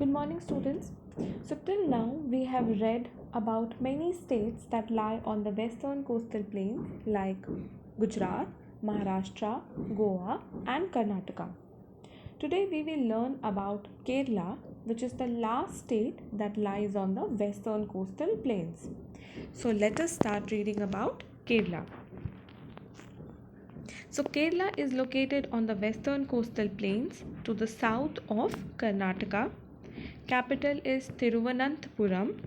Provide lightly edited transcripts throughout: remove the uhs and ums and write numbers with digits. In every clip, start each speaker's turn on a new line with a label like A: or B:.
A: Good morning, students. So, till now, we have read about many states that lie on the western coastal plains like Gujarat, Maharashtra, Goa, and Karnataka. Today, we will learn about Kerala, which is the last state that lies on the western coastal plains. So, let us start reading about Kerala. So, Kerala is located on the western coastal plains to the south of Karnataka. Capital is Thiruvananthapuram,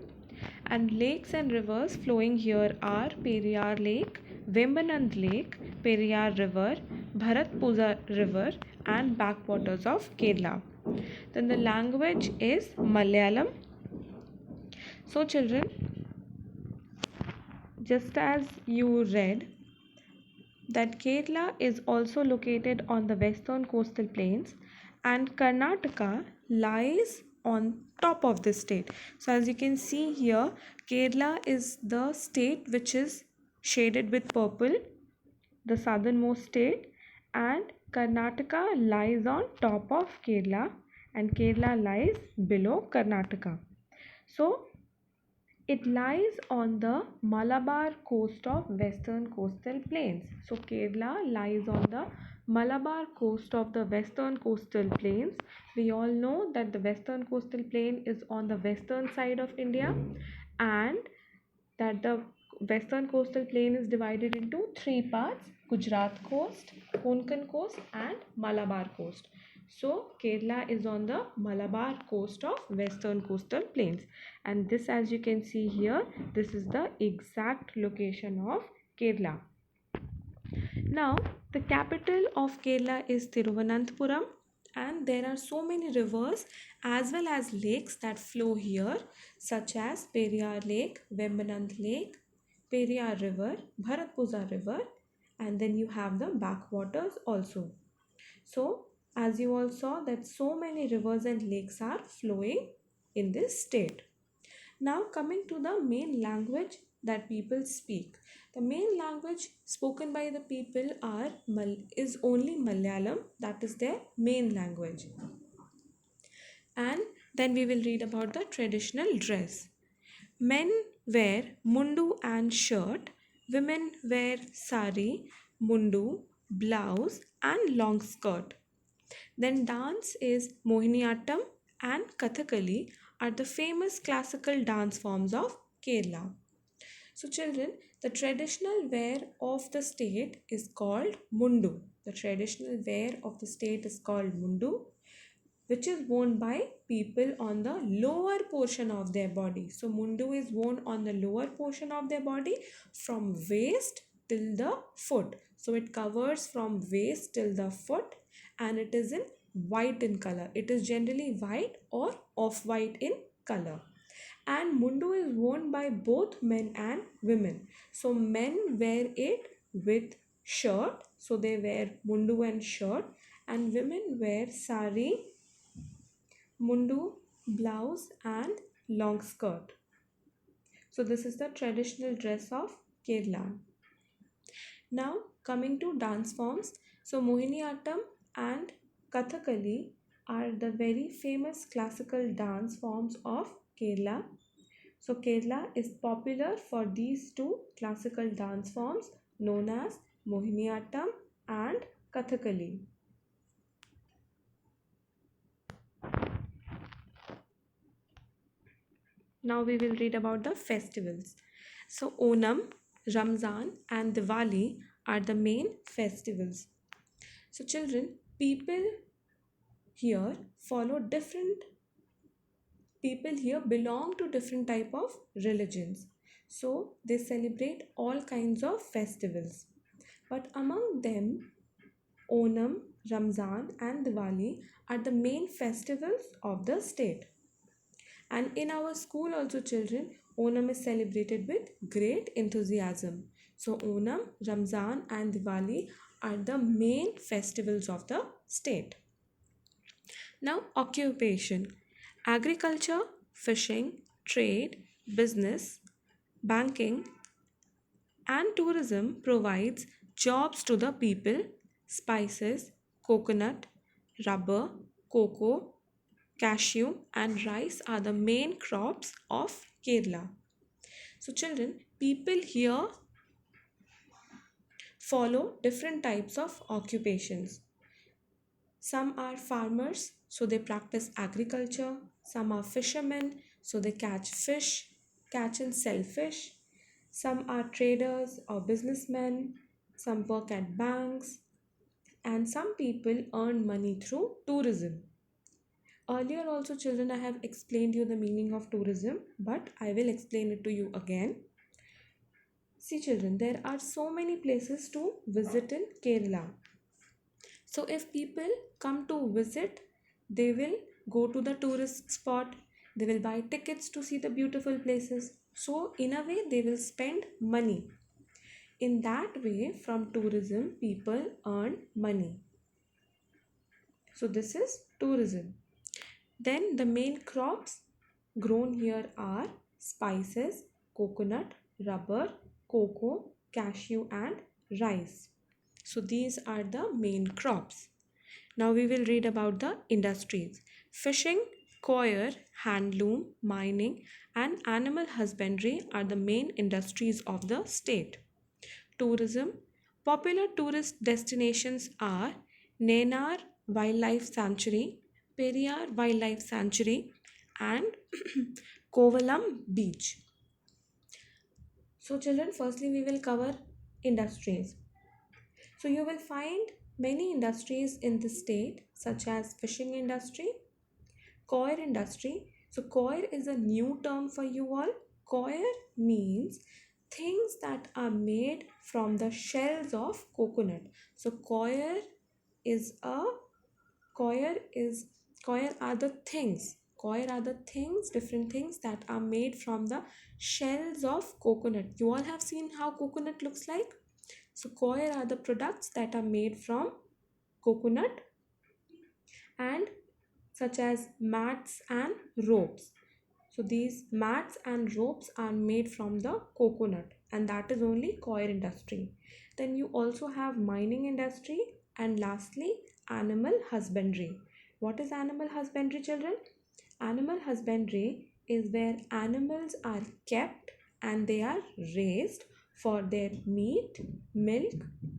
A: and lakes and rivers flowing here are Periyar Lake, Vembanand Lake, Periyar River, Bharatpuzha River, and backwaters of Kerala. Then the language is Malayalam. So, children, just as you read, that Kerala is also located on the western coastal plains and Karnataka lies on top of this state. So as you can see here, Kerala is the state which is shaded with purple, the southernmost state, and Karnataka lies on top of Kerala and Kerala lies below Karnataka. So it lies on the Malabar coast of western coastal plains. So Kerala lies on the Malabar coast of the western coastal plains. We all know that the western coastal plain is on the western side of India and that the western coastal plain is divided into three parts: Gujarat coast, Konkan coast, and Malabar coast. So Kerala is on the Malabar coast of western coastal plains, and this, as you can see here, this is the exact location of Kerala. Now the capital of Kerala is Thiruvananthapuram, and there are so many rivers as well as lakes that flow here, such as Periyar Lake, Vembanand Lake, Periyar River, Bharatpuzha River, and then you have the backwaters also. So as you all saw that so many rivers and lakes are flowing in this state. Now coming to the main language that people speak. The main language spoken by the people is only Malayalam, that is their main language. And then we will read about the traditional dress. Men wear mundu and shirt, women wear sari, mundu, blouse and long skirt. Then dance is Mohiniyattam and Kathakali are the famous classical dance forms of Kerala. So children, the traditional wear of the state is called mundu. The traditional wear of the state is called mundu, which is worn by people on the lower portion of their body. So mundu is worn on the lower portion of their body from waist till the foot. So it covers from waist till the foot and it is in white in color. It is generally white or off-white in color. And mundu is worn by both men and women. So men wear it with shirt. So they wear mundu and shirt. And women wear sari, mundu, blouse and long skirt. So this is the traditional dress of Kerala. Now coming to dance forms. So Mohiniyattam and Kathakali are the very famous classical dance forms of Kerala. So Kerala is popular for these two classical dance forms known as Mohiniyattam and Kathakali. Now we will read about the festivals. So Onam, Ramzan and Diwali are the main festivals. So children, people here belong to different type of religions. So they celebrate all kinds of festivals. But among them, Onam, Ramzan and Diwali are the main festivals of the state. And in our school also children, Onam is celebrated with great enthusiasm. So Onam, Ramzan and Diwali are the main festivals of the state. Now occupation. Agriculture, fishing, trade, business, banking and tourism provides jobs to the people. Spices, coconut, rubber, cocoa, cashew, and rice are the main crops of Kerala. So, children, people here follow different types of occupations. Some are farmers, so they practice agriculture. Some are fishermen, so they catch and sell fish. Some are traders or businessmen. Some work at banks. And some people earn money through tourism. Earlier, also, children, I have explained you the meaning of tourism, but I will explain it to you again. See, children, there are so many places to visit in Kerala. So if people come to visit, they will go to the tourist spot, they will buy tickets to see the beautiful places. So in a way, they will spend money. In that way, from tourism, people earn money. So this is tourism. Then the main crops grown here are spices, coconut, rubber, cocoa, cashew, and rice. So these are the main crops. Now we will read about the industries. Fishing, coir, handloom, mining, and animal husbandry are the main industries of the state. Tourism. Popular tourist destinations are Nenar Wildlife Sanctuary, Periyar Wildlife Sanctuary, and Kovalam Beach. So, children, firstly, we will cover industries. So, you will find many industries in the state, such as fishing industry, coir industry. So, coir is a new term for you all. Coir means things that are made from the shells of coconut. So, is a coir is coir are the things. Coir are the things, different things that are made from the shells of coconut. You all have seen how coconut looks like. So, coir are the products that are made from coconut, and such as mats and ropes. So these mats and ropes are made from the coconut, and that is only coir industry. Then you also have mining industry, and lastly animal husbandry. What is animal husbandry, children? Animal husbandry is where animals are kept and they are raised for their meat, milk,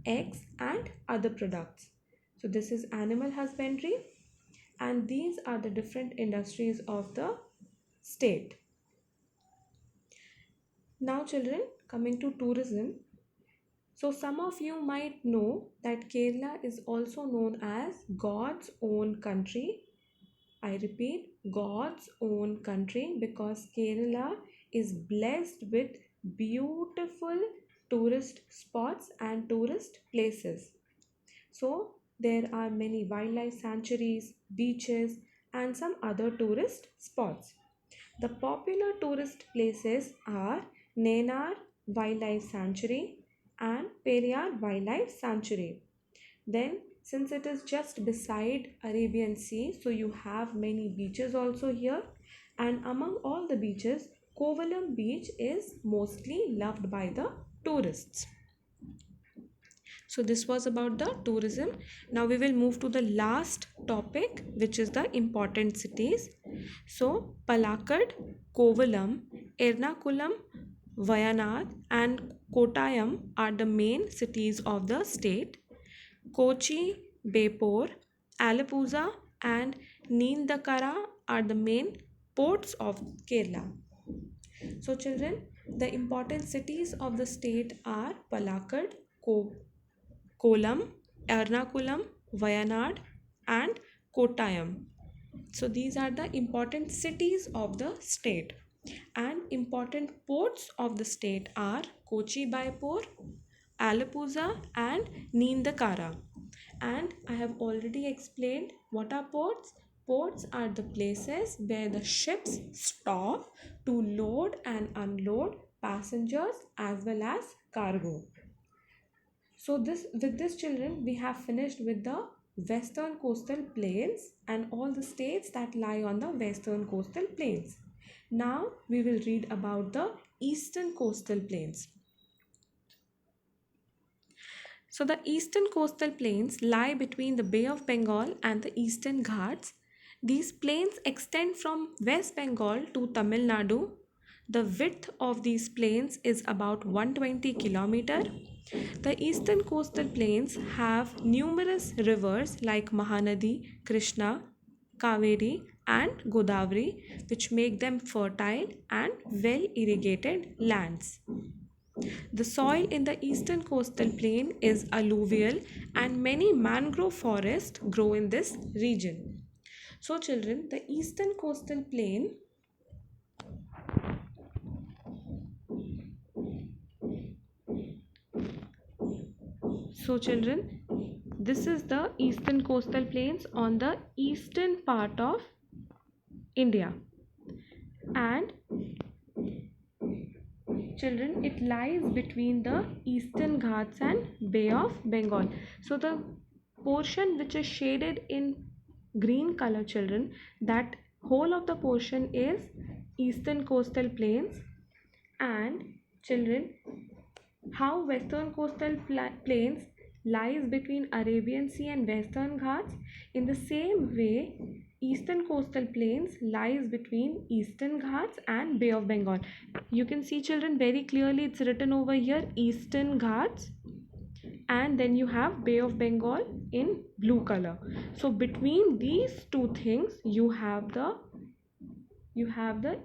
A: eggs, and other products. So this is animal husbandry, and these are the different industries of the state. Now, children, coming to tourism. So, some of you might know that Kerala is also known as God's own country. I repeat, God's own country, because Kerala is blessed with beautiful tourist spots and tourist places. So, there are many wildlife sanctuaries, beaches, and some other tourist spots. The popular tourist places are Nenar Wildlife Sanctuary and Periyar Wildlife Sanctuary. Then, since it is just beside Arabian Sea, so you have many beaches also here. And among all the beaches, Kovalam Beach is mostly loved by the tourists. So this was about the tourism. Now we will move to the last topic, which is the important cities. So Palakkad, Kovalam, Ernakulam, Wayanad and Kottayam are the main cities of the state. Kochi, Bepur, Alappuzha and Neendakara are the main ports of Kerala. So children, the important cities of the state are Palakkad, Kollam, Ernakulam, Wayanad, and Kottayam. So these are the important cities of the state. And important ports of the state are Kochi Baipur, Alappuzha, and Neendakara. And I have already explained what are ports. Ports are the places where the ships stop to load and unload passengers as well as cargo. So this with this, children, we have finished with the western coastal plains and all the states that lie on the western coastal plains. Now we will read about the eastern coastal plains. So the eastern coastal plains lie between the Bay of Bengal and the Eastern Ghats. These plains extend from West Bengal to Tamil Nadu. The width of these plains is about 120 km. The eastern coastal plains have numerous rivers like Mahanadi, Krishna, Kaveri, and Godavari, which make them fertile and well irrigated lands. The soil in the eastern coastal plain is alluvial, and many mangrove forests grow in this region. So, children, the eastern coastal plain. So, children, this is the eastern coastal plains on the eastern part of India. And children, it lies between the Eastern Ghats and Bay of Bengal. So, the portion which is shaded in green color, children, that whole of the portion is Eastern coastal plains. And children, how western coastal plains lies between Arabian Sea and Western Ghats, in the same way eastern coastal plains lies between Eastern Ghats and Bay of Bengal. You can see, children, very clearly it's written over here Eastern Ghats, and then you have Bay of Bengal in blue color. So between these two things you have the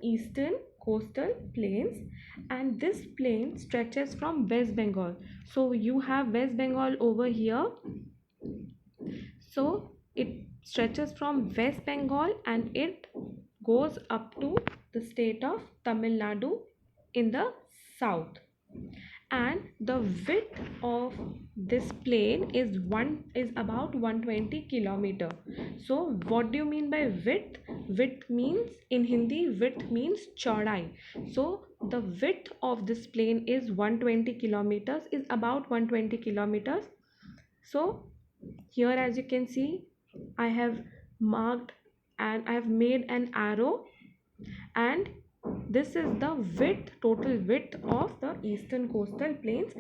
A: eastern coastal plains, and this plain stretches from West Bengal. So you have West Bengal over here. So it stretches from West Bengal and it goes up to the state of Tamil Nadu in the south. And the width of this plain is about 120 kilometer. So what do you mean by width? Width means, in Hindi, width means chaudai. So the width of this plain is 120 kilometers, is about 120 kilometers. So here, as you can see, I have marked and I have made an arrow, and this is the total width of the eastern coastal plains.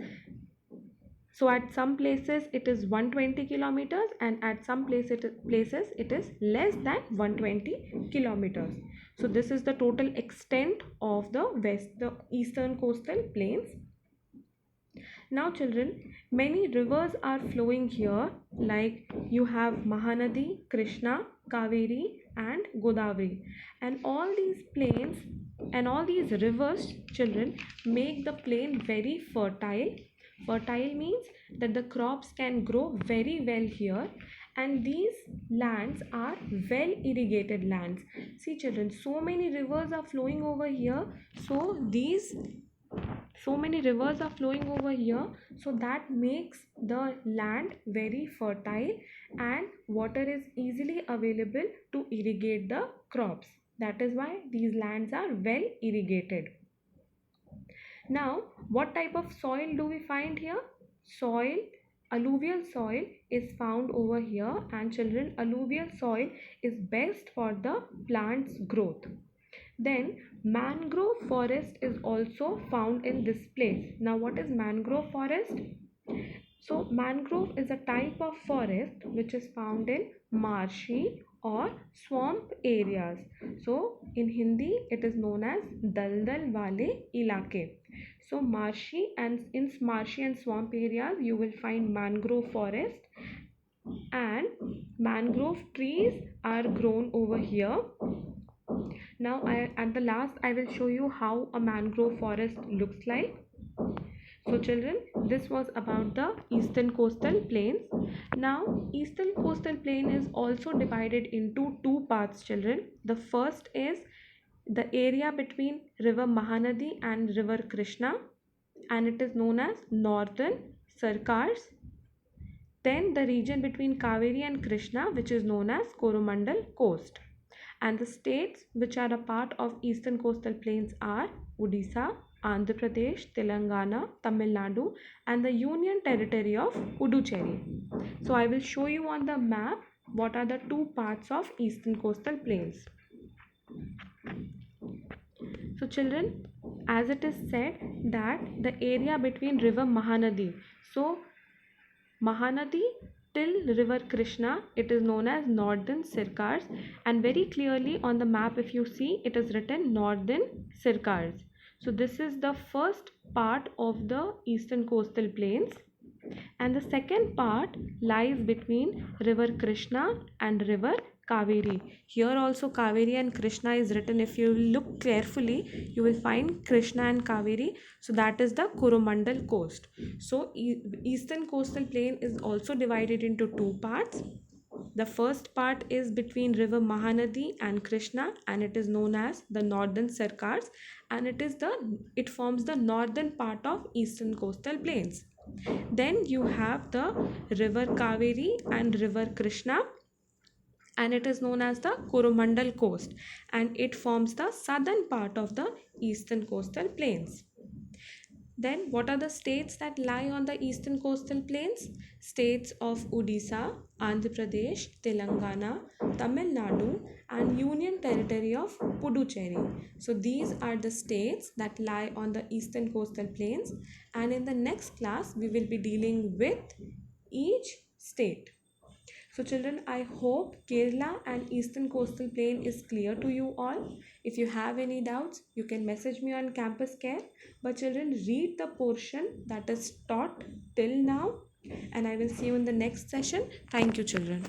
A: So at some places it is 120 kilometers, and at some places it is less than 120 kilometers. So this is the total extent of the eastern coastal plains. Now children, many rivers are flowing here, like you have Mahanadi, Krishna, Kaveri and Godavari, and all these plains and all these rivers, children, make the plain very fertile. Fertile means that the crops can grow very well here, and these lands are well irrigated lands. See children, so many rivers are flowing over here, so many rivers are flowing over here, so that makes the land very fertile, and water is easily available to irrigate the crops. That is why these lands are well irrigated. Now what type of soil do we find here? Alluvial soil is found over here, and children, alluvial soil is best for the plant's growth. Then mangrove forest is also found in this place. Now what is mangrove forest? So mangrove is a type of forest which is found in marshy or swamp areas. So in Hindi it is known as daldal wale ilake. So marshy and swamp areas you will find mangrove forest, and mangrove trees are grown over here. Now at the last I will show you how a mangrove forest looks like. So children, this was about the eastern coastal plains. Now eastern coastal plain is also divided into two parts, children. The first is the area between river Mahanadi and river Krishna, and it is known as northern Sarkars. Then the region between Kaveri and Krishna, which is known as Coromandel coast. And the states which are a part of eastern coastal plains are Odisha, Andhra Pradesh, Telangana, Tamil Nadu, and the Union Territory of Puducherry. So I will show you on the map what are the two parts of eastern coastal plains. So children, as it is said that the area between river Mahanadi, so Mahanadi till river Krishna, it is known as northern Sircars, and very clearly on the map if you see, it is written northern Sircars. So this is the first part of the eastern coastal plains, and the second part lies between river Krishna and river Kaveri. Here also Kaveri and Krishna is written. If you look carefully, you will find Krishna and Kaveri. So that is the Coromandel coast. So eastern coastal plain is also divided into two parts. The first part is between river Mahanadi and Krishna, and it is known as the northern Sircars, and it forms the northern part of eastern coastal plains. Then you have the river Kaveri and river Krishna, and it is known as the Coromandel coast, and it forms the southern part of the eastern coastal plains. Then, what are the states that lie on the eastern coastal plains? States of Odisha, Andhra Pradesh, Telangana, Tamil Nadu, and Union Territory of Puducherry. So, these are the states that lie on the eastern coastal plains, and in the next class, we will be dealing with each state. So children, I hope Kerala and Eastern Coastal Plain is clear to you all. If you have any doubts, you can message me on Campus Care. But children, read the portion that is taught till now, and I will see you in the next session. Thank you children.